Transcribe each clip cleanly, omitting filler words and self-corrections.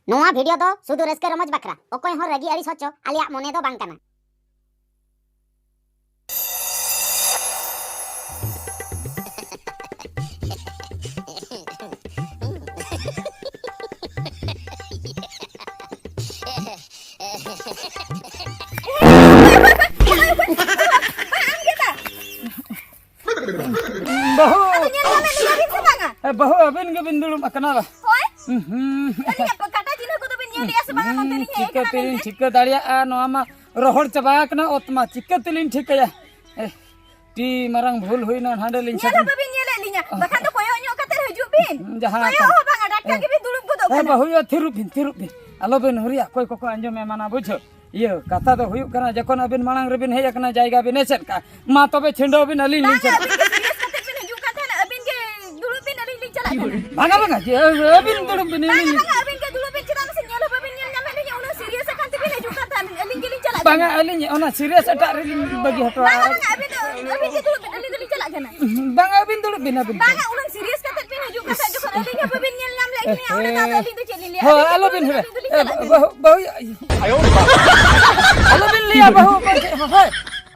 नोआ वीडियो दो सुधु रस्के रमज बकरा ओकोय हो रगी अड़ी सोचो आलिया मोने दो बांग कना। बहु अबिन के बिंदुल मकना बा चिक्का तेलिन चिक्का दाड़िया नोआ मा रोहड़ चबा कना ओतमा चिक्का तेलिन ठिकया टी मारंग भूल हुइना हांडे लिन ᱧᱮᱞ ᱦᱚᱸ ᱵᱟᱵᱤᱱ ᱧᱮᱞᱮᱫ ᱞᱤᱧᱟ ᱵᱟᱠᱷᱟᱱ ᱫᱚ ᱠᱚᱭᱚᱜ ᱧᱚᱜ ᱠᱟᱛᱮ ᱦᱤᱡᱩᱜ ᱵᱤᱱ जहां ᱠᱚᱭᱚᱜ ᱦᱚᱸ ᱵᱟᱝᱟ ᱰᱟᱴᱠᱟ ᱜᱮᱵᱤᱱ ᱫᱩᱲᱩᱵ ᱜᱚᱫᱚᱜ ᱠᱟᱱᱟ बहु यो थिरुप बिन आलो बिन हुरिया कोई कोको अंजम में माना बुझो ये कथा तो हुयुक कना जखन अबिन मांग रेबिन हे कना जायगा बिन एसेट का मा तबे छिंडो बिन अली लिन चल सीरियस कते बिन हिजुक कते अबिन के दुड़ुब बिन अली लिन चला भागा जे अबिन दुड़ुब बिन अली भागा अबिन के दुड़ुब बिन चला से ᱧᱮᱞ हबा बिन ᱧᱮल ᱧᱟᱢᱮ ᱞᱤᱧ ᱚᱱᱟ सीरियस कते बिन हिजुक कते अलिन के लिन चला भागा अली ओना सीरियस अटा रेलिन बगी हटो अबिन के दुड़ुब बिन अली लिन चला कना भागा अबिन दुड़ुब बिन अबिन भागा उन सीरियस कते बिन हिजुक कते जखन अलिन हबा बिन ᱧᱮल ᱧᱟᱢ ᱞᱮ ᱤᱧ ᱚᱸᱰᱮ ᱫᱟ अलिन दो चली लिया हो आलो बिन हे बहु आयो आलो बिन लिया बहु होय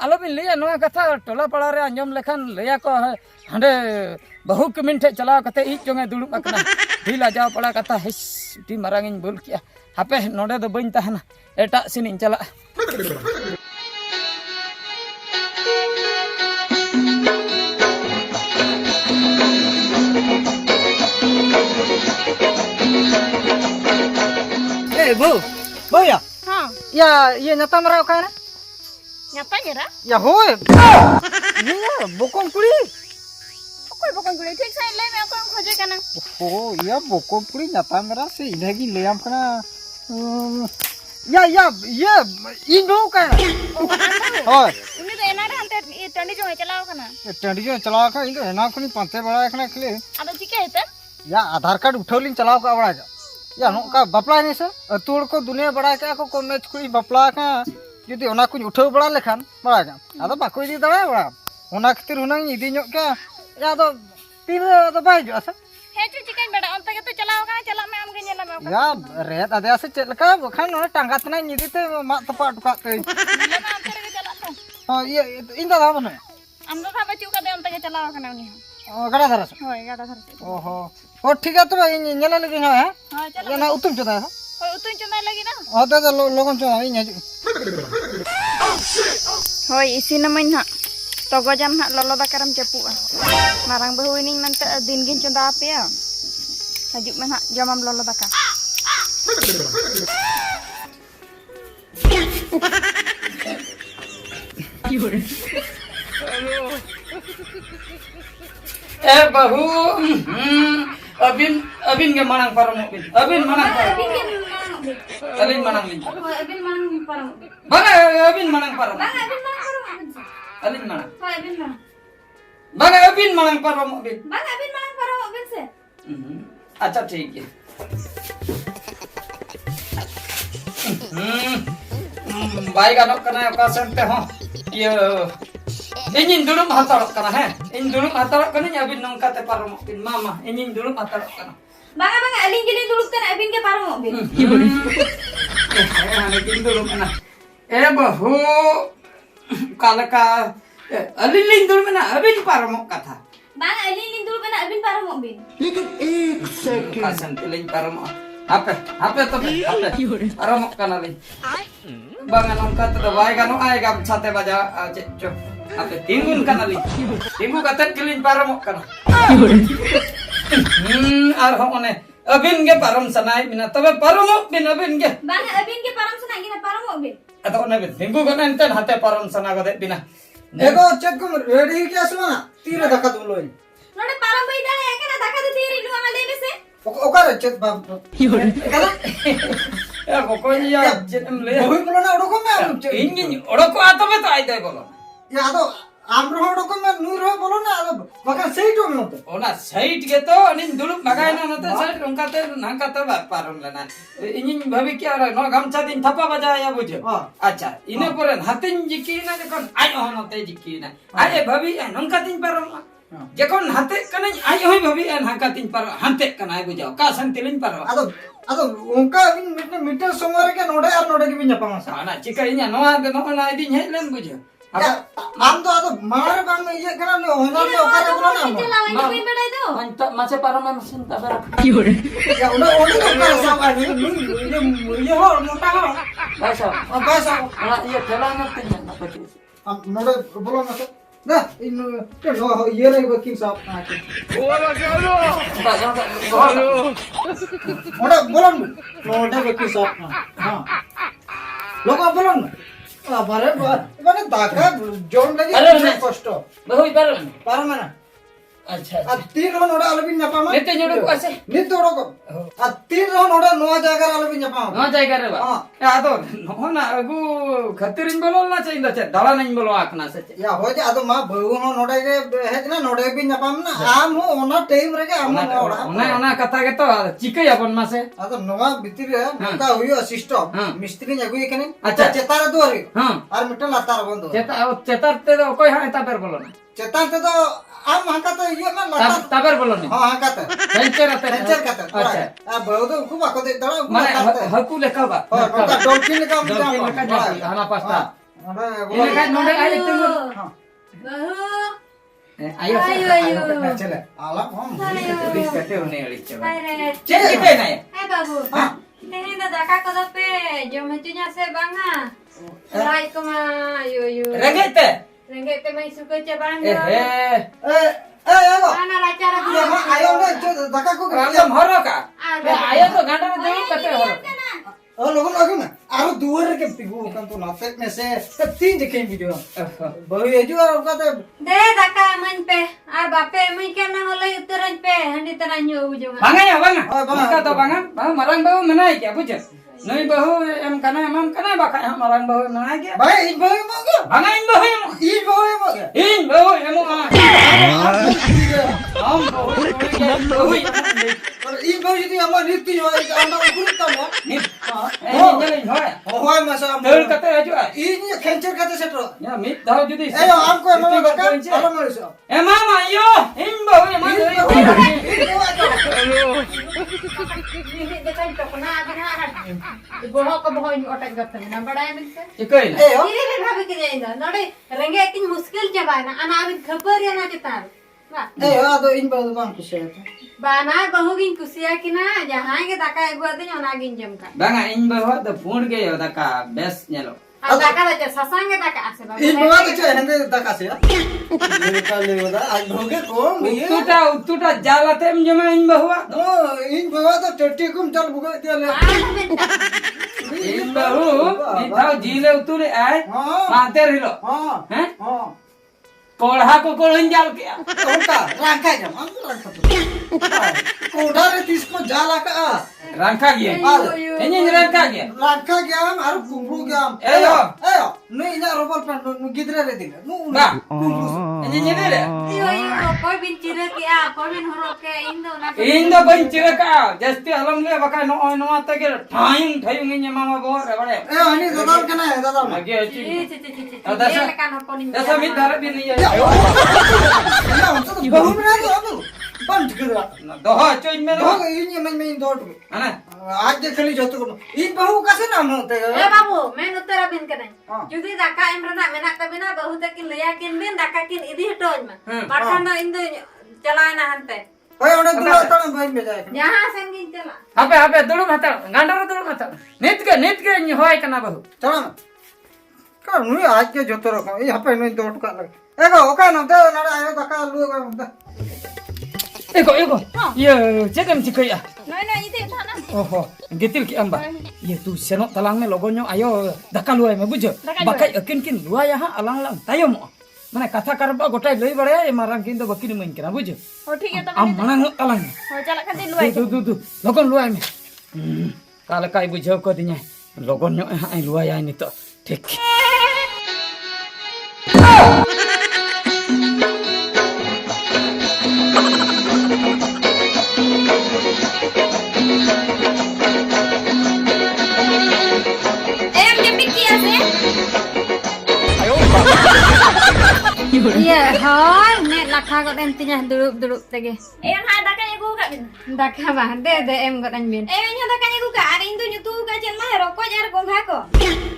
आलो बिन लिया नोआ कथा टोला पड़ा रे अंजम लेखन लिया को हांडे बहु कमिन ठे चलाव कते इ चोंगे दुड़ुब अकना ढीला जाव पड़ा कथा हिस टी मारांगिन बोल किया हापे नोडे दो बइन तहना एटा सिनिन चला ए बहु या हां या ये नता मरा का ना nyata nyera या होय ये बोकों कुड़ी कोई बकन गुले ठीक साइन ले मैं कोन खोजे कना ओ या बोकों कुड़ी नता मरा से इधगी लेम कना या ये इनो का होय उनी तो एना हंते टंडी जो चलाओ कना टंडी जो चलाव का इनो एना कुनी पंते बड़ा खना खले आदो चिके हेते या आधार कार्ड उठौलिन चलाव का बड़ा जा या नोका बपला नहीं से अतुड़ को दुनिया बड़ा का को मैच कुड़ी बपला का जुदी ओना कुछ उठाव बड़ा लेखान बड़ा जा आदो बाको इदी दड़ा बड़ा ओना खातिर हुनंग इदी ᱧᱚᱜ का या दो तीन दो बाय जो अस हे चु चिकन बड़ा अंत के तो चलाओ कना चला मैं आमगे नेला मैं या रेत आदे से चेत लका बखान ओना टांगा तना निदी ते मा तपा टका ते नेला ना अंत के चला तो हां ये इन दादा बने हम तो था बचू का दे अंत के चलाओ कना उनी गड़ा धरस होय गादा धर ओहो ओ ठीक है तो नेला लगी है हां चला ये ना उतुम चदा है होय उतुन चंदा लगी ना हां तो लोगन चो इन हजू होय इसी नमन हा तगो जाम हा ललो दाकारम चपुआ मारंग बहु इनिन मनते दिन गिन चंदा पेया हजुक में हा जमम ललो दाका ए बहू अबिन के मानंग परम अबिन मानंग अबिन मानंग बगा अबिन मानंग परम अबिन मानंग बगा अबिन मानंग परम से अच्छा ठीक है बाई गानों कना का सेंटे हो ये इंजिन दुड़ुम हाताड़क कना है इन दुड़ुम हाताड़क कना अबिन नंका ते परम मामा इंजिन दुड़ुम हाताड़क कना बागा बागा अलिन के लिए दुड़ुक कना अबिन के पारम अबिन हाने किन दुड़ुम कना ए बहु कालका अलिन लिन दुड़ुम ना अबिन परम कथा बागा अलिन लिन दुड़ुक कना अबिन पारम अबिन लेकिन एक सेकंड का संते लिन परम हापे तो परम कना लिन बागा नंका तो बाई गानो आएगा छाते बजा चो हापे तिंगुन कना लिन तिंगु कतन किलिन परम कना आर होने अबिन के परम सनाई बिना तबे परम बिन अबिन के बागा अबिन के पारम सना गिना पारम अबिन अतो ने तिंगु कना इंतन हाते परम सना गदे बिना एगो चेक को रेडी के असला तीरे धक्का दुलो नोडे पारम बई दाले एकना धक्का दे तीरे नु आमा लेबे से ओकर चेक बाप कला ए कोई या जन्म ले बहु बोलो ना ओडको में इंगिन ओडको आतबे तो आइदे बोलो या आदो आमरो ओडको में नूर हो बोलो ना आदो बका सही तो में ओना साइड के तो अनिन दुलुम लगाय ना नते साइड उनकाते नाकाते पारम लेना इंगिन भाभी क्या नो गमछा दिन थपा बजाया बुझो अच्छा इने परे हातिन जिकी ना जखन आय होनते जिकी ना अरे भाभी नंका दिन पारम जखन हाते कने आई होई भाभी एन हाका तिन पर हाते कना बुझाओ का संग तिलिन पर आदो उनका मीटर समय के नोडे और नोडे के भी ᱧᱟᱯᱟᱢᱟ सा साना चिका इnya नोआ दे नोना इदिन हेज लेन बुझो आम तो आदो मार बांग ये कना ने होना ने ओकारे बोला ना अंत मासे पारम मशीन तबर या उन्हें ओकारे सब आनी ये हो मोटा हो बासा बस ana iya thela na tinya na pati हम नोडे बोलो ना तो ना इन के नो ये रे वकील साहब ना के नोडे बोलो नोडे वकील साहब ना हां लोग बोलो ना अरे माने दाका जोन लगे कष्ट बहु इबार पारो माना अच्छा अब तीन रो नोडे अलबिन ᱧᱟᱯᱟᱢᱟ नेते जोड़ो को आसे नित जोड़ो को अब तीन रो नोडे नोआ जायगा अलबिन ᱧᱟᱯᱟᱢᱟ नो जायगा रे बा ए आदो नोना अगु खतिरिन बोलो ना चाहिए दचे दला नहीं बोलो आकना से या हो जे आदो मा बहु हो नोडे के हेजना नोडे बिन ᱧᱟᱯᱟᱢ ना आम हो ओना टाइम रे के आम ओना कथा के तो चिकई अपन मासे आदो नोआ भीतर रे नोका हुयो सिस्टम मिस्त्री जगुई कने अच्छा चेतार दुआरी हां और मिटल लातार बंदो चेतार ते तो कोई हां तापर बोलो ना चेतार ते तो आम हाका तो ये ना लातार तापर बोलो ना हां हाका तो पेंचर आते पेंचर का तो अच्छा आ बहु तो खूब आको दे दड़ा माने हकु लेखा बा नोका डॉल्फिन का डॉल्फिन लेखा जाती हाना पास्ता अरे ये लेखा नोडे आई ते हां आयो आयो चले आला हम पुलिस कटे होने वाली चला चे चिकई ना Eh babu, ini dah dakak kau dape, jom mencunya se banga. Rai kuma, yo. रंगेते Renggak te mai suka cabang ए yo. हे ए एगो Mana racara ये dia? आयो ने जो दाका को राम हरो का आयो तो गांडा दे कते हरो ओ लोगन लगे ना आरो दुवर के पिगु कन तो नाते में से तीन जके वीडियो बहु ये जो और कहते De dakak main pe, ar bape main kena mulai uturan pe, handi tenan yo ujung. बांगा या बांगा ओए बांगा। उसका तो बांगा बांगा मरंग बहु मनाई क्या बुझ नहीं बहु एम कना एम कना बाका हम मरंग बहु मनाई क्या भाई इन बहु मो गयो बांगा इन बहु इन बहु मो गयो इन बहु एम हम बहु और इन बहु यदि हम नीति हो आना गुरुता मो नि ए जले होय होय मसा दल कते हजु इन खेंचर कते सेटो या मित दाव जुदी ए हमको एम बका अलो मरिसो ए मामा यो इन बहु M Ini dekat itu kena ada na. Bohong ke bohong ini otak gak tahu. Nampak dah yang itu. चिकई ना ए हो Ini dah habis kerja ini. Nade renggak ini muskil coba na. Anak abis khabar ya na kita. Nah, ए हो तो इन बहु बांग कुछ bana bahu gin kusiya kina. Jangan kita dakai gua tu nyawa nagin jam kan. बांगा इन बहु तो फोन के यो दका बेस नेलो Dakai aja sasang kita dakai ase. इन बहु तो छे हंदे दाका से ये का लेवदा आज भोगे कोम ये उतुटा जालाते हम जमा इन बहु ओ इन बहु तो टट्टी कुम चल भोगे दिले इन बहु निथाव जीले उतुरे आए हां माते रहिलो हां हैं हां कोढ़ा को कोढ़न जाल के उल्टा रंका जम हम रंका कोडा रे तिसको जाला का रंका गया एनी रंका गया रंका गया और गुंगू गया एयो नहीं ना रोबल पर गिदरे रे दिले नु बा एनी नेले Iyo, kau bin ciri kia, kau bin huruf ke Indo na. इन दो बन चिरका जस्ती अलम ले बका नो नो आते के ठाइम ठाइम इन मामा बोर रे बड़े ए अनि दादा कना है दादा आगे अच्छी Cici. Ada Dia sa- lekan hopon ini. ऐसा मित धर भी नहीं है या हम तो बहु में ना अब बंद कर दोहा चोइन में दो इन में इन दौड़ है ना आज देख ली जो तो इन बहु कैसे नाम होते Eh babu, main utara bin kena. Ah. Jadi daka emrana menak kabina bahu takin leyakin bin daka kin idi hitoy ma. Ah. Makan na Indo chalana hante. ओए ओने दूर तने भाई में जाए Jangan sengin chala. अबे दुड़ू मत गांडा दुड़ू मत नित के होय कना बहु चलो ना का नु आज के जो तो रखो यहां पे नहीं दौड़ का लग एगो ओका ना दे ना आयो दका लु का एगो ये चेकम चिकया No, ini sana. ओहो गितिल की अंबा ये तू सेनो तलांग में लोगोन्यो आयो दका लुआय में बुझो बाकाय अकिन किन लुआय हा अलांग लांग तायम माने कथा करबा गोटाय लई बड़े मारां किन दो बकिन मन केना बुझो Oh, ठीक है तो आम मनांग तलांग हो चला kan di luar. दू लोगन लुआय में काले काय बुझो को दिnya लोगोन्यो हा लुआय आय नितो ठीक Em jemput kia sih. Iya, hoi, nek lakha kok entinya duduk tege. Em hai dakanya gu ka bin. Dakha ba, de em kok an bin. Nya dakanya gu ka ari intu nyutu ka chen mah rokok jar gongha ko.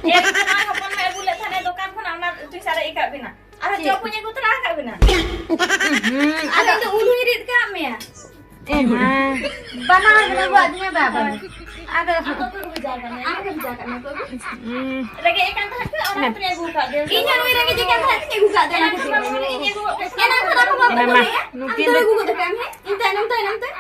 Ya tu na hopon me bule thane dokan khon amna tu sare ika bina. Ara chopunya gu tra ka bina. Ada tu ulu irit ka me ya. Emang, bana guna buatnya baba. Ada. Aku bijakan me ko. Lagi ikan tak ke orang punya gu ka dia. Inya nu lagi ikan tak ke gu ka dia na ke. Inya gu. Enak kenapa bawa Nama, ya? nukin Ambil gu ka kan he. Inta.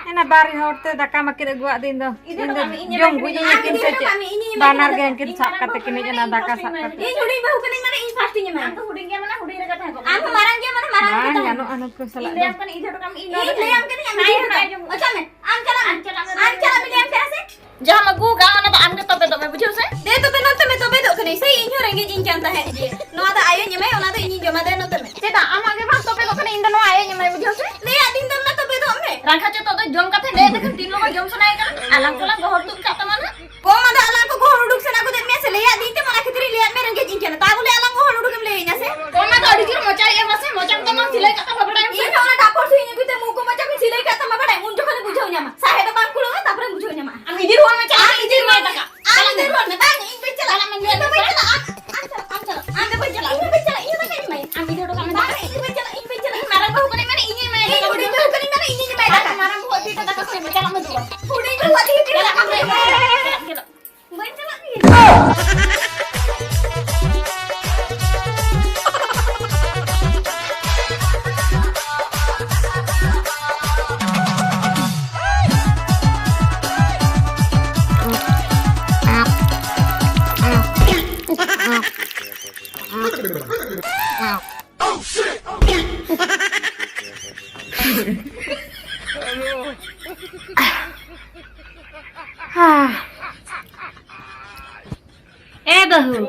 Ena bari horte daka makir gua dindo. Indo jong guji yakin saja. Banar gen kin sak kate kini jana daka sak kate. Ini huding bahu kening mana ini pastinya mana? Aku huding mana huding dekat aku. Aku marang dia mana marang kita. Anu anu ku salah. Ini kan itu kami ini. Ini yang kini yang ini. Macam ni. Ancalam ini yang kerasa. Jangan aku kau anak tak ambil tope bujuk saya. Dia tope dok kini. Saya ini orang yang cincang tak he. No ada ayah nyamai, orang ada ini jama dia no tope. Tidak, amak ke bang tope dok kini Indo no ayah nyamai bujuk saya. Lihat Indo na tope dok me. Rangka cetok tu jom kata dia dekat tino ko jom sunai kan. Alang kolang gohor tu kata mana? Kau mana alang ko gohor duduk sana aku dia mesti lihat di mana kita lihat me orang yang cincang. Tak boleh alang gohor duduk melihatnya saya. Kau mana ada juru macam yang masih macam tu mang silai kata apa dah. Ini orang dapur sih ini kita muka macam silai kata apa dah. Unjuk kan bujuk nyama. Saya depan kulo kan tak pernah bujuk nyama. Ami di ruang macam ami di ruang tak. Ami di ruang tak. Ini bicara. Ami bicara. Anda bicara. Ini bicara. Ini tak ini main. Ami di ruang tak. Ini bicara. Ini bicara. Marah bahu kena mana ini main. Ini udah bahu kena mana ini main. Marah bahu kita tak kasih bicara sama tu. Udah itu buat ini. Main jalan ni. Bahu,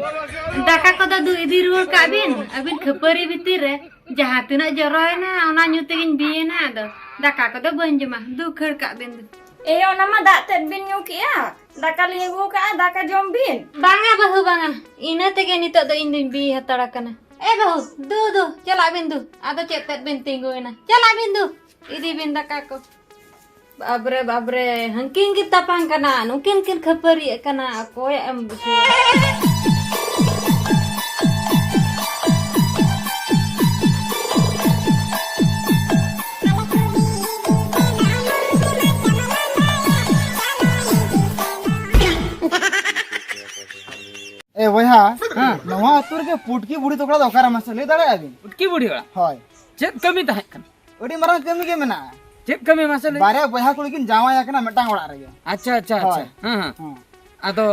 daka ko da du idi ruar ka abin khapari bitir re jaha tina joroy na ona nyutegin biye na do daka ko da ban jema du khar ka bin. Ona mah dak ted bin nyuki ya. Daka lingu ka daka jom bin. Banga bahu banga. Ina tege nitok do indin bi hatara kana. Bahu, du chala bin du. Ado chet ted bin tinggu ina. Chala bin du. Idi bin daka ko. Babre hangking kita pang kana nukin kin khapari kana ko ya em busu. वहा नवा अतुर के पुटकी बुढ़ी तोकड़ा दोकारा मसे ले दाड़े आबिन उटकी बुढ़ी वाला होय check कमी ताहे कन ओडी मारन कमी के मेना चेक कमी मसले बारे बहा कुड़ी किन जावाया कना मेटांग ओड़ा रे अच्छा हां आदो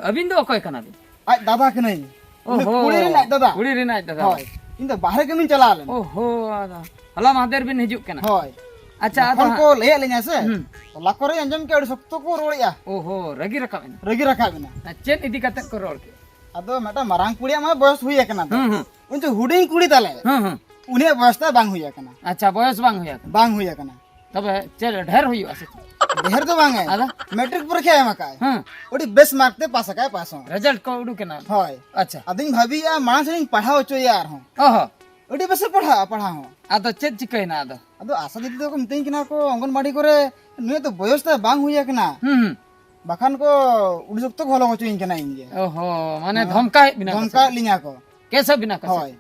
अबिन दो कोई कना आज दादा के नहीं कुड़ी रे नाय दादा कुड़ी रे नाय दादा होय इन तो बाहर कमी चला ले ओहो आदा हला मादर बिन हिजुक कना होय अच्छा फोन को ले ले냐 से लाको रे अंजम के ओडी सख्तो को रोड़िया ओहो रगी रखा बिना चेक इदी कते को रोड़ के अदो मेटा मारांग कुड़िया मा बयस हुई कना उन जो हुडिंग कुड़ी ताले उन्हें बयसता बांग हुई कना अच्छा बयस बांग हुई कना तबे चल ढेर हुई आसे ढेर तो बांग है आदा मैट्रिक परीक्षा है मका ओडी बेस मार्क ते पास का पास हो रिजल्ट को उडू केना होय अच्छा अदिन भाभी या मां से पढ़ाओ चो यार हो ओहो ओडी बस पढ़ा हो आदो चेक चिकैना आदो अदो आशा दीदी तो मितें किना को अंगनबाड़ी करे नुए तो बयसता बांग हुई कना बाखान को उडुक तो घोलो होचो कना इंगे ओहो माने धमका लिया को कैसे बिना का होय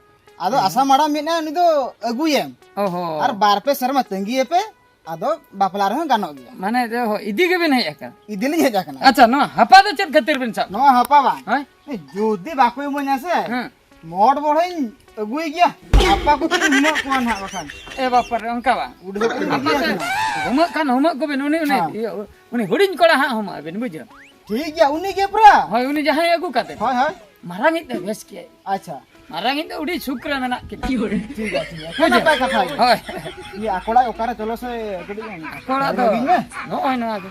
आदो आशा माड़ा मिना नि दो अगुयेम ओहो और बार पे शर्मा तंगी पे आदो बापला रे गानो गया माने देखो इदी के बिन है का इदी लिया जाकना अच्छा नो हपा तो चेक खतिर बिन सा नो हपा बा हां जोदी बाको मो냐 से मोड बोड़इन अगुई गया हपा को हिमा कोन हा बखान ए बापर अंका बा उडो हम को बिन उनी हुडिन कोड़ा हा हम बिन बुझ ठीक गया उनी के प्रा होय उनी जहां अगु काते होय मारांग इते बेस के अच्छा मारांग इते उडी शुक्र मेना के ठीक है कोना पाए कथा होय ये आकोड़ा ओकारे चलो से गडी आकोड़ा दो नो ओय नो आगे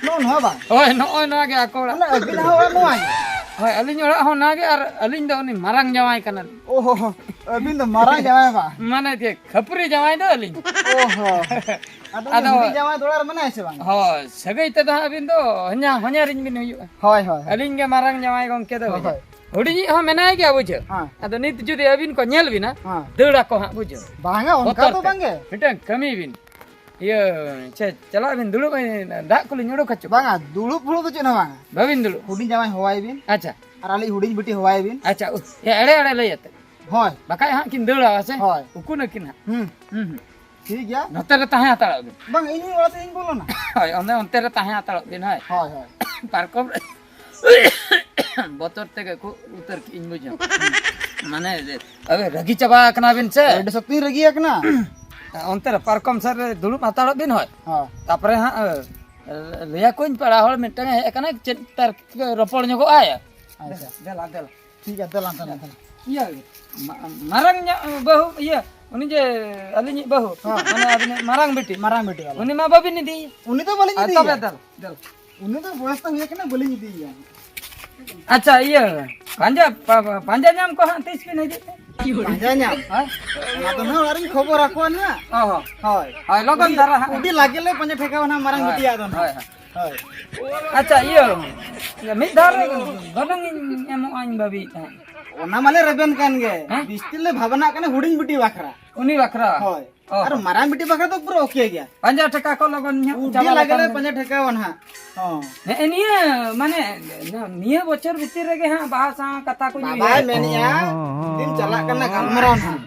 नो नो बा होय नो ओय नो आगे आकोड़ा ना अगिन हो नो आगे होय अलिन ओड़ा हो नागे और अलिन दो उनी मारांग जवाई कना ओहो अबिन तो मारा जावे बा माने के खपरी जवाई दो अलिन ओहो अदो जावा दोलार मने से बांग हो सगई ते दा अबिन दो हन्या रिन बिन हुयु होय होय अलिन के मारांग जवाई गंके दो हुडिंग हो मेनाय गया बुझो हाँ। अदो नित जुदि अबिन को नेल बिना हाँ। दौड़ा को हां बुझो बांगा उनका तो बांगे मिटन कमी बिन ये चला बिन दुलु दा को लिंगड़ो खचो बांगा दुलु फुलु तो चेना बांगा बाबिन दुलु हुडिंग जावाई होवाई बिन अच्छा और आली हुडिंग बिटी होवाई बिन अच्छा ये एड़े एड़े लयते होय बाकाय हां किन दौड़ा आसे होय उकु न किन ठीक गया नते रे ताहे आताड़ बिन बांग इनी वाला से इन बोलो ना होय ओने ओनते रे ताहे आताड़ बिन होय होय होय पारकम बोतर ते को उतर की इन बुझो माने अबे रगी चबा कना बिन से एड शक्ति रगी एक ना ओनते रे पारकम सर दुलु आताड़ बिन होय हां तापरे हां लिया कोइन पड़ा हल मिटंग हे कना तर रोपड़ नको आया अच्छा देला देला ठीक है दला दला iya marang bahu iya uni je alinya bahu mana abine marang beti वाला uni ma babin di उन्हीं तो बोलेंगे दी atau dal dal उन्हीं तो व्यवस्था हुई कि ना बोलेंगे दी यार acha iya panja nyam ko han tis pin aje पांजाnya ना तो ना वारिंग खबर रखो ना oh हाय hai logon dara ha उडी लागेले पंजा ठेकाव ना मारंग बिटी आदो ना hai हाय acha iya ya mid dar gonang emo ain babi ओना माले रेबेन कान गे बिस्तिले भावना कने हुडिंग बिटी बाखरा uni bakra हाय और मारंग बिटी बाखरा तो पूरा ओके गया panja theka ko logon nya उडी लागेले पंजा ठेकाव ना हां ne niya mane niya bochor bitir rege ha bahasa kata ko बाबा मेनिया दिन चला करना गमरान हां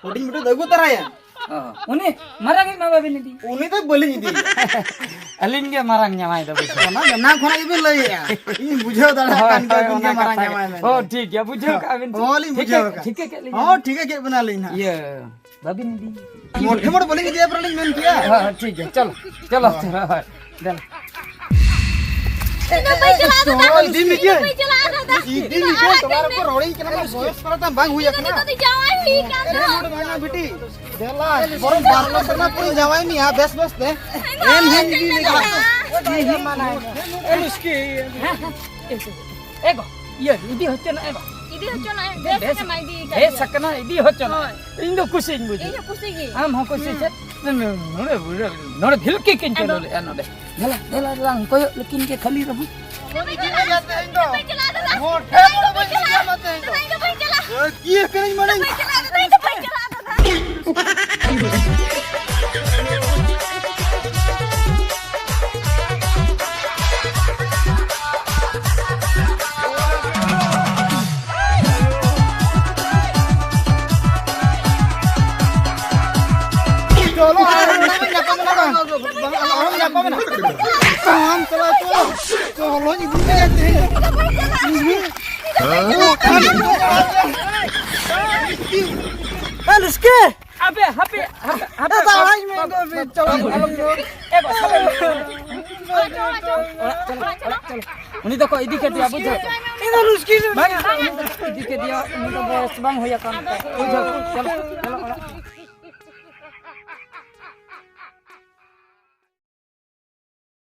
हुडिंग बिटी Dagu तराया uni marang ma babin di उन्हीं तो बोलेंगे दी alin ge marang nyamai da bujo ना ना खोना इबे लई इन बुझो दड़ा कान के गुंगे मारंग जमाय में oh ठीक है बुझो का बिन बोली बुझो का ठीक है के ले हां ठीक है के बना लेना ये babin di मोटे मोटे बोलेंगे दिया पर मेन किया हां ठीक है चलो चलो चल इदी में क्या इदी में क्या तुम्हारे को रोड़ी के ना बॉयस करता बांग हुई है ना अरे मोड़ भाना बेटी देला बरम बारला करना पूरी जवाई में यहां बेस बेस दे एम है इदी में क्या ये माना है उसकी एगो ये इदी होचे ना एगो इदी हच्चो ना बेस के माइदी ए सकना इदी होचे ना इन दो कुछ इन बुझी इयो कुसिगी आम हो कुछ से नोड़े भिलके किन चलो ले नोड़े देला रंग कोयो लेकिन के खाली रहू जाते हैं तो मोटे मोटे बोल क्या मत है ये कहीं मने चलो हम चला चलो ये घूमने जाते हैं उसके अबे हपे हपे आज में चलो एगो उनी तो को इदी के दिया बुझो इधर उसकी इदी के दिया उनी तो बस बांग होया काम बुझो चलो चलो